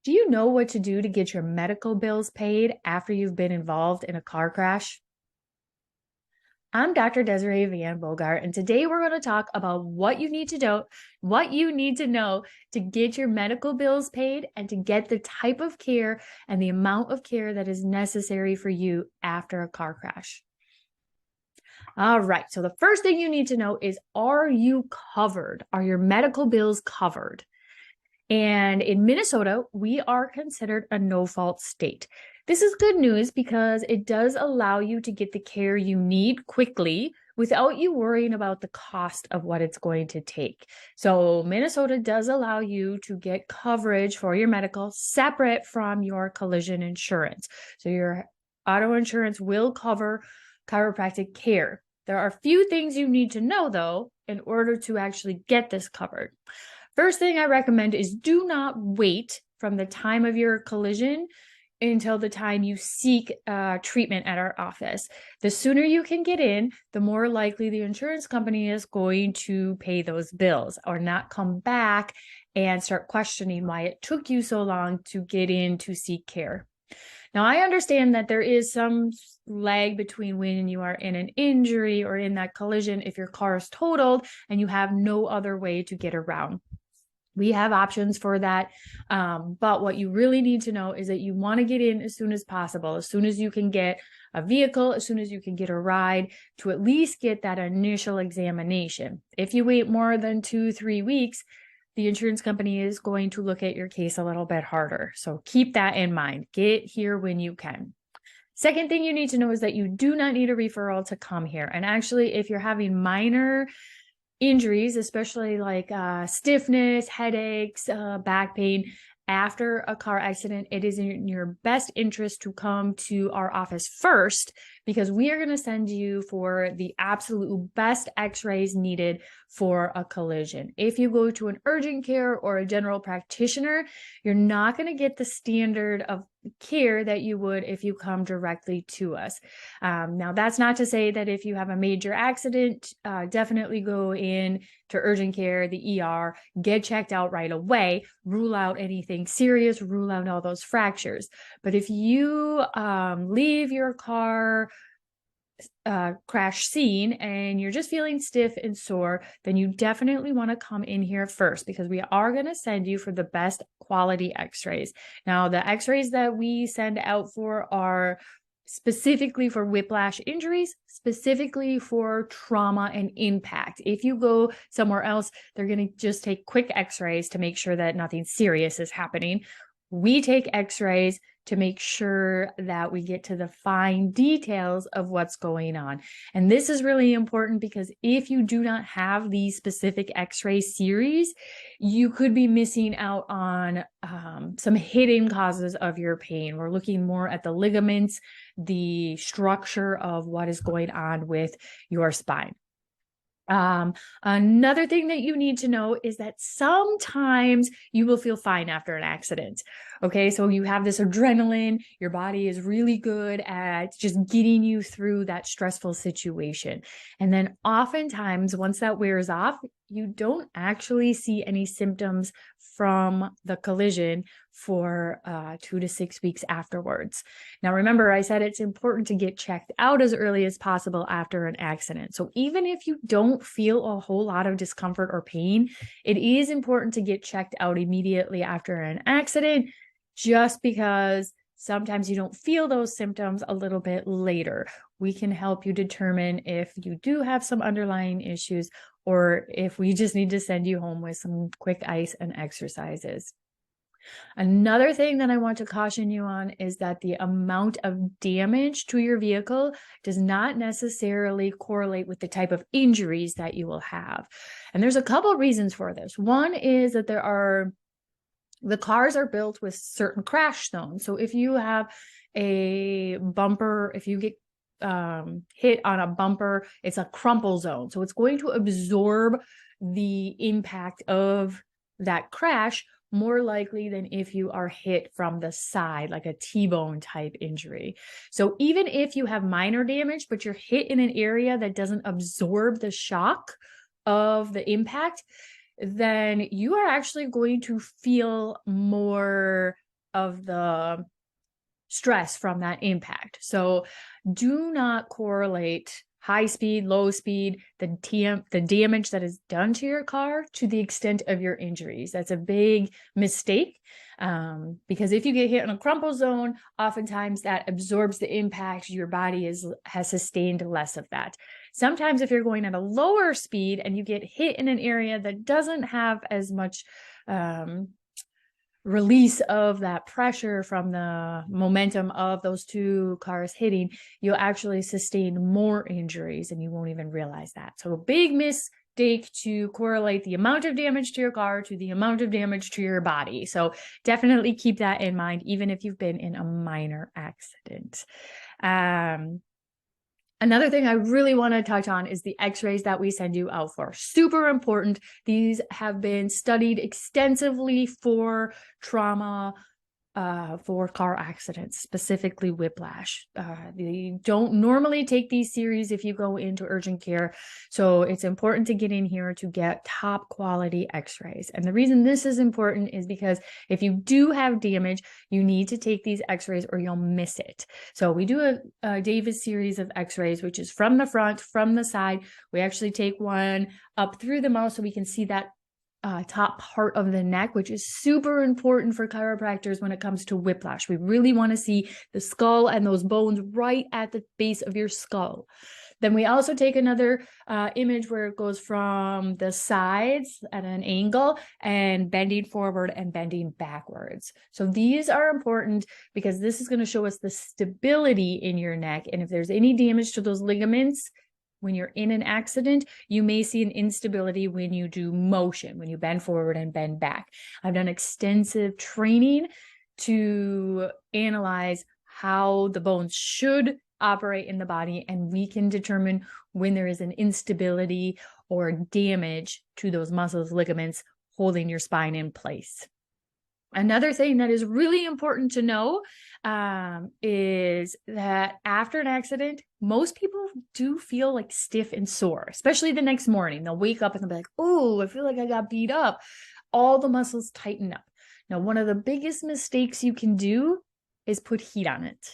Do you know what to do to get your medical bills paid after you've been involved in a car crash? I'm Dr. Desiree Van Bogart, and today we're going to talk about what you need to know to get your medical bills paid and to get the type of care and the amount of care that is necessary for you after a car crash. All right, so the first thing you need to know is, are you covered? Are your medical bills covered? And in Minnesota, we are considered a no-fault state. This is good news because it does allow you to get the care you need quickly without you worrying about the cost of what it's going to take. So Minnesota does allow you to get coverage for your medical separate from your collision insurance. So your auto insurance will cover chiropractic care. There are a few things you need to know, though, in order to actually get this covered. First thing I recommend is do not wait from the time of your collision until the time you seek treatment at our office. The sooner you can get in, the more likely the insurance company is going to pay those bills or not come back and start questioning why it took you so long to get in to seek care. Now, I understand that there is some lag between when you are in an injury or in that collision if your car is totaled and you have no other way to get around. We have options for that. But what you really need to know is that you want to get in as soon as possible, as soon as you can get a vehicle, as soon as you can get a ride to at least get that initial examination. If you wait more than 2-3 weeks, the insurance company is going to look at your case a little bit harder. So keep that in mind. Get here when you can. Second thing you need to know is that you do not need a referral to come here. And actually, if you're having minor injuries, especially like stiffness, headaches, back pain after a car accident, it is in your best interest to come to our office first because we are going to send you for the absolute best x-rays needed for a collision. If you go to an urgent care or a general practitioner, you're not going to get the standard of care that you would if you come directly to us. Now, that's not to say that if you have a major accident, definitely go in to urgent care, the ER, get checked out right away, rule out anything serious, rule out all those fractures. But if you leave your car crash scene and you're just feeling stiff and sore, then you definitely want to come in here first because we are going to send you for the best quality x-rays. Now, the x-rays that we send out for are specifically for whiplash injuries, specifically for trauma and impact. If you go somewhere else, they're going to just take quick x-rays to make sure that nothing serious is happening. We take x-rays to make sure that we get to the fine details of what's going on. And this is really important because if you do not have these specific x-ray series, you could be missing out on some hidden causes of your pain. We're looking more at the ligaments, the structure of what is going on with your spine. Another thing that you need to know is that sometimes you will feel fine after an accident. Okay, so you have this adrenaline, your body is really good at just getting you through that stressful situation. And then oftentimes, once that wears off, you don't actually see any symptoms from the collision for 2 to 6 weeks afterwards. Now, remember, I said it's important to get checked out as early as possible after an accident. So even if you don't feel a whole lot of discomfort or pain, it is important to get checked out immediately after an accident, just because sometimes you don't feel those symptoms a little bit later. We can help you determine if you do have some underlying issues or if we just need to send you home with some quick ice and exercises. Another thing that I want to caution you on is that the amount of damage to your vehicle does not necessarily correlate with the type of injuries that you will have. And there's a couple of reasons for this. One is that the cars are built with certain crash zones. So if you have a bumper, if you get hit on a bumper, it's a crumple zone. So it's going to absorb the impact of that crash more likely than if you are hit from the side, like a T-bone type injury. So even if you have minor damage, but you're hit in an area that doesn't absorb the shock of the impact, then you are actually going to feel more of the stress from that impact. So do not correlate high speed, low speed, the damage that is done to your car to the extent of your injuries. That's a big mistake, because if you get hit in a crumple zone, oftentimes that absorbs the impact. Your body has sustained less of that. Sometimes if you're going at a lower speed and you get hit in an area that doesn't have as much release of that pressure from the momentum of those two cars hitting, you'll actually sustain more injuries and you won't even realize that. So a big mistake to correlate the amount of damage to your car to the amount of damage to your body. So definitely keep that in mind, even if you've been in a minor accident. Another thing I really want to touch on is the x-rays that we send you out for. Super important. These have been studied extensively for trauma, for car accidents, specifically whiplash. They don't normally take these series if you go into urgent care. So it's important to get in here to get top quality x-rays. And the reason this is important is because if you do have damage, you need to take these x-rays or you'll miss it. So we do a Davis series of x-rays, which is from the front, from the side. We actually take one up through the mouth so we can see that top part of the neck, which is super important for chiropractors when it comes to whiplash. We really want to see the skull and those bones right at the base of your skull. Then we also take another image where it goes from the sides at an angle and bending forward and bending backwards. So these are important because this is going to show us the stability in your neck. And if there's any damage to those ligaments, when you're in an accident, you may see an instability when you do motion, when you bend forward and bend back. I've done extensive training to analyze how the bones should operate in the body, and we can determine when there is an instability or damage to those muscles, ligaments holding your spine in place. Another thing that is really important to know is that after an accident, most people do feel like stiff and sore, especially the next morning. They'll wake up and they'll be like, oh, I feel like I got beat up. All the muscles tighten up. Now, one of the biggest mistakes you can do is put heat on it.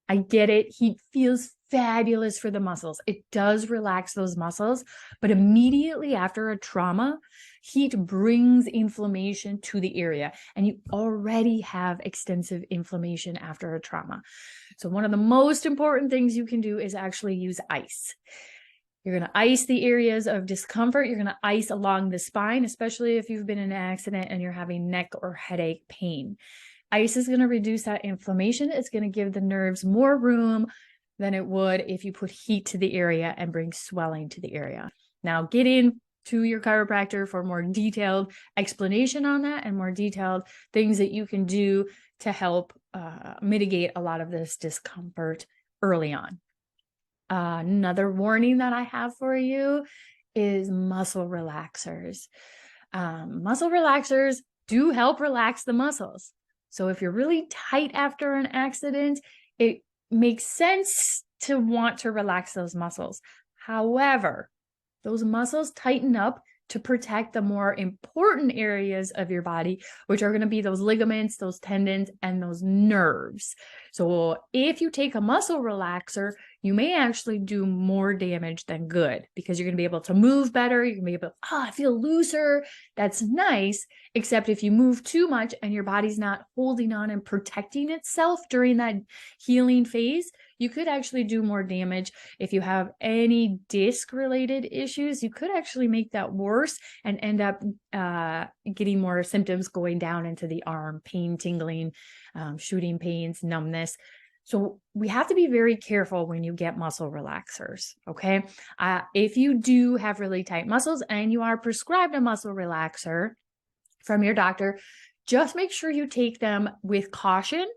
I get it. Heat feels fabulous for the muscles. It does relax those muscles, but immediately after a trauma, heat brings inflammation to the area, and you already have extensive inflammation after a trauma. So one of the most important things you can do is actually use ice. You're going to ice the areas of discomfort. You're going to ice along the spine, especially if you've been in an accident and you're having neck or headache pain. Ice is going to reduce that inflammation. It's going to give the nerves more room than it would if you put heat to the area and bring swelling to the area. Now, get in to your chiropractor for more detailed explanation on that and more detailed things that you can do to help mitigate a lot of this discomfort early on. Another warning that I have for you is muscle relaxers. Muscle relaxers do help relax the muscles. So if you're really tight after an accident, it makes sense to want to relax those muscles. However, those muscles tighten up to protect the more important areas of your body, which are going to be those ligaments, those tendons, and those nerves. So if you take a muscle relaxer, you may actually do more damage than good because you're going to be able to move better. You're going to be able, I feel looser. That's nice. Except if you move too much and your body's not holding on and protecting itself during that healing phase, you could actually do more damage. If you have any disc related issues, you could actually make that worse and end up getting more symptoms going down into the arm, pain, tingling, shooting pains, numbness. So we have to be very careful when you get muscle relaxers, okay? If you do have really tight muscles and you are prescribed a muscle relaxer from your doctor, just make sure you take them with caution.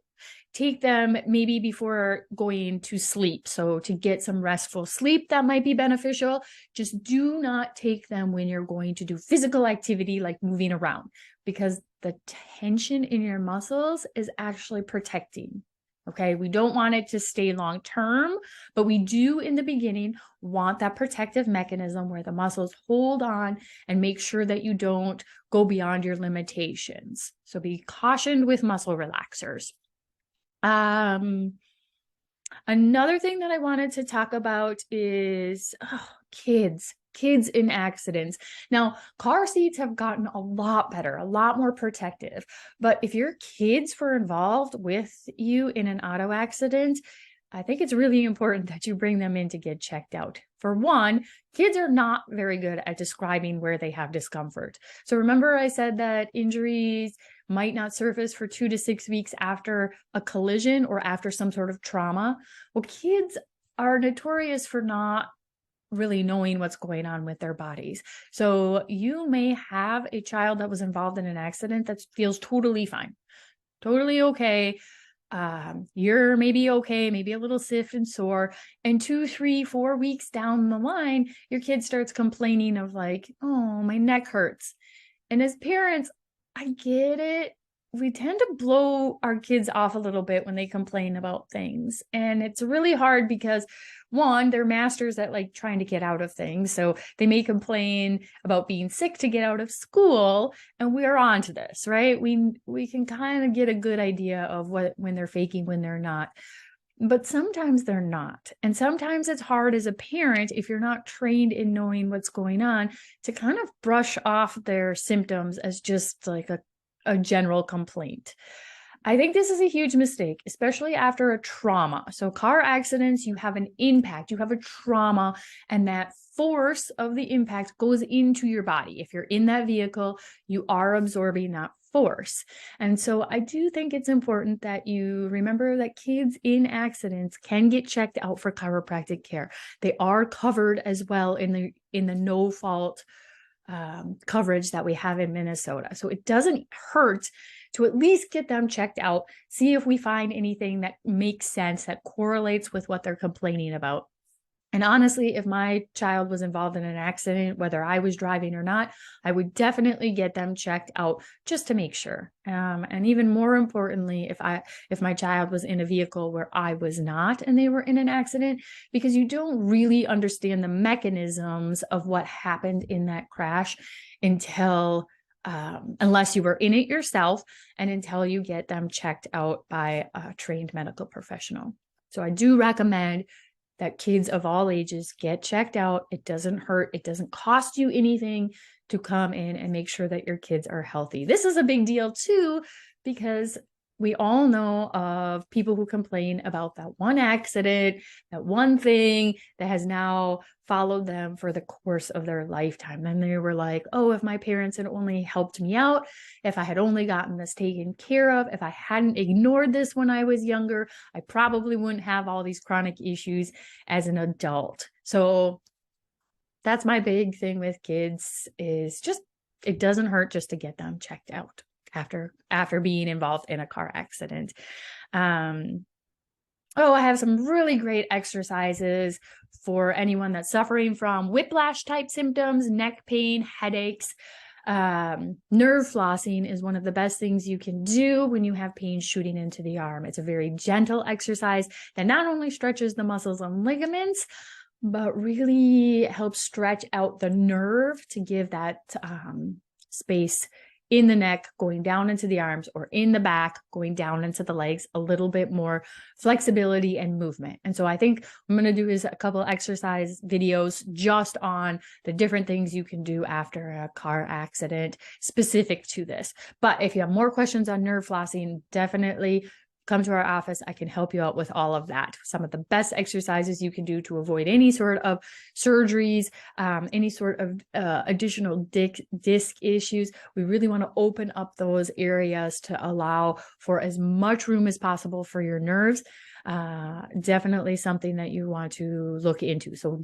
Take them maybe before going to sleep. So to get some restful sleep, that might be beneficial. Just do not take them when you're going to do physical activity like moving around, because the tension in your muscles is actually protecting. Okay, we don't want it to stay long term, but we do in the beginning want that protective mechanism where the muscles hold on and make sure that you don't go beyond your limitations. So be cautioned with muscle relaxers. Another thing that I wanted to talk about is kids in accidents. Now, car seats have gotten a lot better, a lot more protective. But if your kids were involved with you in an auto accident, I think it's really important that you bring them in to get checked out. For one, kids are not very good at describing where they have discomfort. So remember I said that injuries might not surface for 2 to 6 weeks after a collision or after some sort of trauma. Well, kids are notorious for not really knowing what's going on with their bodies. So you may have a child that was involved in an accident that feels totally fine, totally okay. You're maybe okay, maybe a little stiff and sore. And 2, 3, 4 weeks down the line, your kid starts complaining of like, oh, my neck hurts. And as parents, I get it. We tend to blow our kids off a little bit when they complain about things. And it's really hard because one, they're masters at like trying to get out of things. So they may complain about being sick to get out of school, and we're on to this, right? We can kind of get a good idea of when they're faking, when they're not. But sometimes they're not. And sometimes it's hard as a parent, if you're not trained in knowing what's going on, to kind of brush off their symptoms as just like a general complaint. I think this is a huge mistake, especially after a trauma. So car accidents, you have an impact, you have a trauma, and that force of the impact goes into your body. If you're in that vehicle, you are absorbing that force. And so I do think it's important that you remember that kids in accidents can get checked out for chiropractic care. They are covered as well in the no fault coverage that we have in Minnesota. So it doesn't hurt to at least get them checked out, see if we find anything that makes sense, that correlates with what they're complaining about. And honestly, if my child was involved in an accident, whether I was driving or not, I would definitely get them checked out just to make sure. And even more importantly, if my child was in a vehicle where I was not and they were in an accident, because you don't really understand the mechanisms of what happened in that crash until unless you were in it yourself and until you get them checked out by a trained medical professional. So I do recommend that kids of all ages get checked out. It doesn't hurt. It doesn't cost you anything to come in and make sure that your kids are healthy. This is a big deal too, because we all know of people who complain about that one accident, that one thing that has now followed them for the course of their lifetime. And they were like, oh, if my parents had only helped me out, if I had only gotten this taken care of, if I hadn't ignored this when I was younger, I probably wouldn't have all these chronic issues as an adult. So that's my big thing with kids, is just, it doesn't hurt just to get them checked out after being involved in a car accident. I have some really great exercises for anyone that's suffering from whiplash type symptoms, neck pain, headaches. Nerve flossing is one of the best things you can do when you have pain shooting into the arm. It's a very gentle exercise that not only stretches the muscles and ligaments, but really helps stretch out the nerve to give that space in the neck, going down into the arms, or in the back, going down into the legs, a little bit more flexibility and movement. And so I think I'm going to do is a couple exercise videos just on the different things you can do after a car accident specific to this. But if you have more questions on nerve flossing, definitely come to our office. I can help you out with all of that. Some of the best exercises you can do to avoid any sort of surgeries, any sort of additional disc issues. We really want to open up those areas to allow for as much room as possible for your nerves. Definitely something that you want to look into. So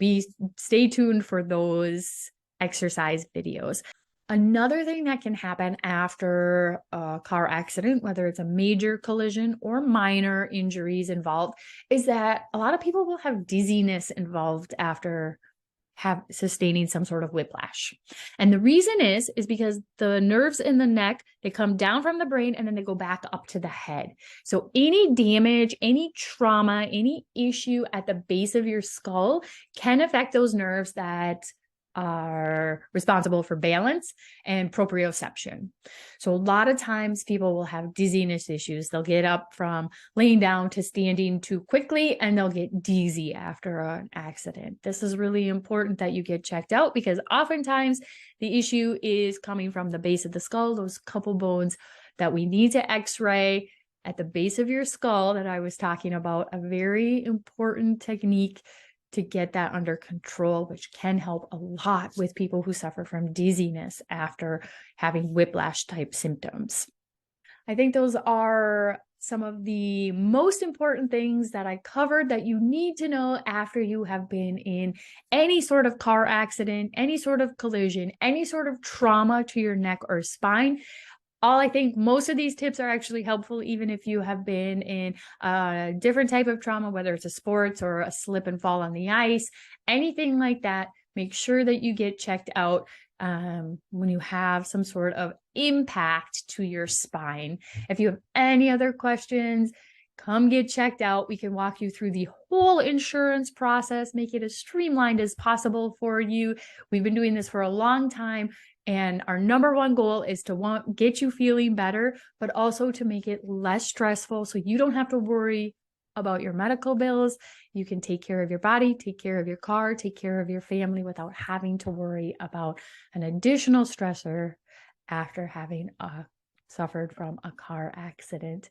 stay tuned for those exercise videos. Another thing that can happen after a car accident, whether it's a major collision or minor injuries involved, is that a lot of people will have dizziness involved after sustaining some sort of whiplash. And the reason is because the nerves in the neck, they come down from the brain and then they go back up to the head. So any damage, any trauma, any issue at the base of your skull can affect those nerves that are responsible for balance and proprioception. So a lot of times people will have dizziness issues. They'll get up from laying down to standing too quickly and they'll get dizzy after an accident. This is really important that you get checked out because oftentimes the issue is coming from the base of the skull, those couple bones that we need to x-ray at the base of your skull that I was talking about, a very important technique to get that under control, which can help a lot with people who suffer from dizziness after having whiplash type symptoms. I think those are some of the most important things that I covered that you need to know after you have been in any sort of car accident, any sort of collision, any sort of trauma to your neck or spine. I think most of these tips are actually helpful, even if you have been in a different type of trauma, whether it's a sports or a slip and fall on the ice, anything like that. Make sure that you get checked out when you have some sort of impact to your spine. If you have any other questions, come get checked out. We can walk you through the whole insurance process, make it as streamlined as possible for you. We've been doing this for a long time. And our number one goal is to get you feeling better, but also to make it less stressful so you don't have to worry about your medical bills. You can take care of your body, take care of your car, take care of your family without having to worry about an additional stressor after having suffered from a car accident.